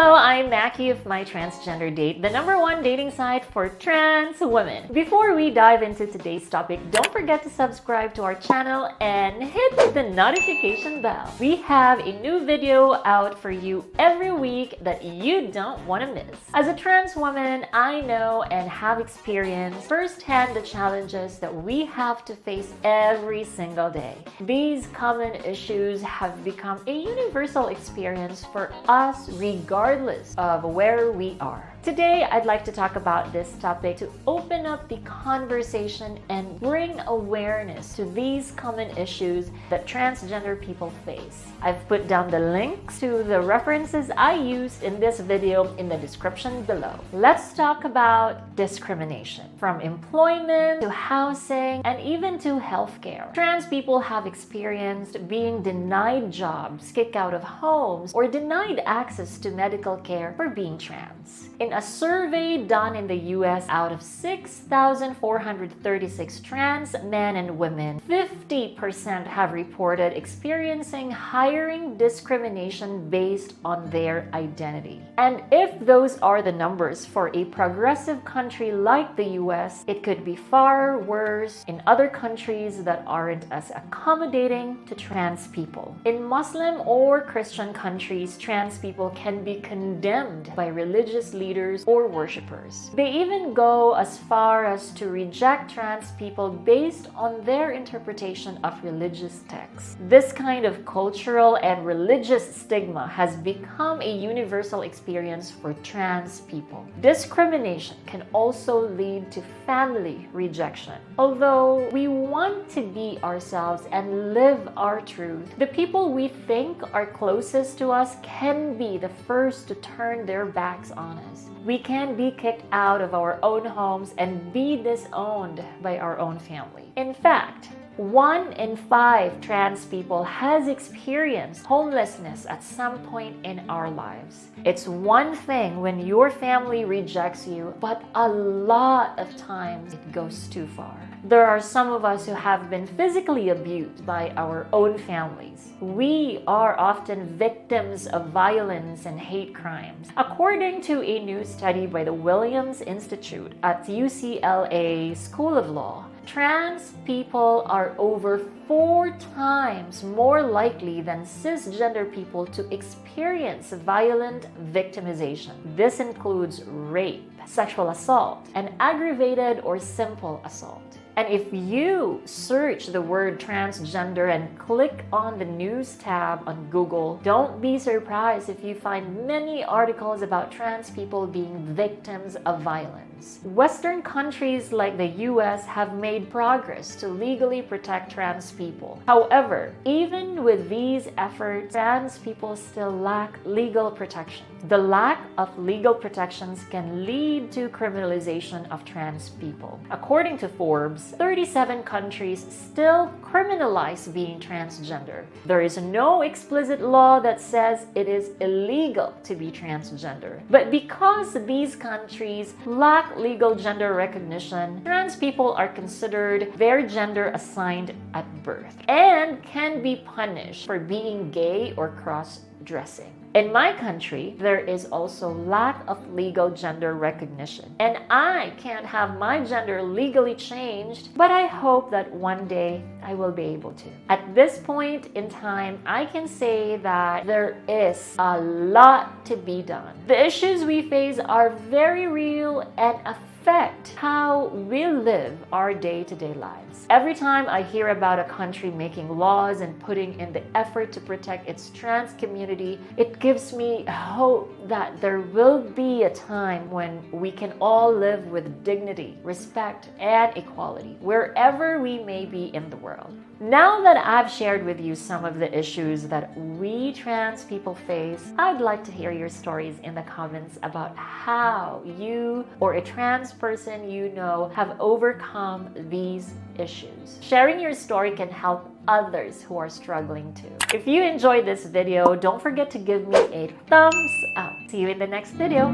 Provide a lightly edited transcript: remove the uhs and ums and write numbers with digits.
Hello, I'm Maki of My Transgender Date, the #1 dating site for trans women. Before we dive into today's topic, don't forget to subscribe to our channel and hit the notification bell. We have a new video out for you every week that you don't want to miss. As a trans woman, I know and have experienced firsthand the challenges that we have to face every single day. These common issues have become a universal experience for us regardless of where we are. Today, I'd like to talk about this topic to open up the conversation and bring awareness to these common issues that transgender people face. I've put down the links to the references I used in this video in the description below. Let's talk about discrimination, from employment to housing and even to healthcare. Trans people have experienced being denied jobs, kicked out of homes, or denied access to medical care for being trans. In a survey done in the US, out of 6,436 trans men and women, 50% have reported experiencing hiring discrimination based on their identity. And if those are the numbers for a progressive country like the US, it could be far worse in other countries that aren't as accommodating to trans people. In Muslim or Christian countries, trans people can be condemned by religious leaders or worshippers. They even go as far as to reject trans people based on their interpretation of religious texts. This kind of cultural and religious stigma has become a universal experience for trans people. Discrimination can also lead to family rejection. Although we want to be ourselves and live our truth, the people we think are closest to us can be the first to turn their backs on us. We can be kicked out of our own homes and be disowned by our own family. In fact, 1 in 5 trans people has experienced homelessness at some point in our lives. It's one thing when your family rejects you, but a lot of times it goes too far. There are some of us who have been physically abused by our own families. We are often victims of violence and hate crimes. According to a new study by the Williams Institute at UCLA School of Law, trans people are over 4 times more likely than cisgender people to experience violent victimization. This includes rape, sexual assault, and aggravated or simple assault. And if you search the word transgender and click on the news tab on Google, don't be surprised if you find many articles about trans people being victims of violence. Western countries like the US have made progress to legally protect trans people. However, even with these efforts, trans people still lack legal protection. The lack of legal protections can lead to criminalization of trans people. According to Forbes, 37 countries still criminalize being transgender. There is no explicit law that says it is illegal to be transgender. But because these countries lack legal gender recognition, trans people are considered their gender assigned at birth and can be punished for being gay or cross-dressing. In my country, there is also lack of legal gender recognition, and I can't have my gender legally changed, but I hope that one day I will be able to. At this point in time, I can say that there is a lot to be done. The issues we face are very real and affect how we live our day-to-day lives. Every time I hear about a country making laws and putting in the effort to protect its trans community, it gives me hope that there will be a time when we can all live with dignity, respect, and equality wherever we may be in the world. Now that I've shared with you some of the issues that we trans people face, I'd like to hear your stories in the comments about how you or a trans person you know have overcome these issues. Sharing your story can help others who are struggling too. If you enjoyed this video, don't forget to give me a thumbs up. See you in the next video.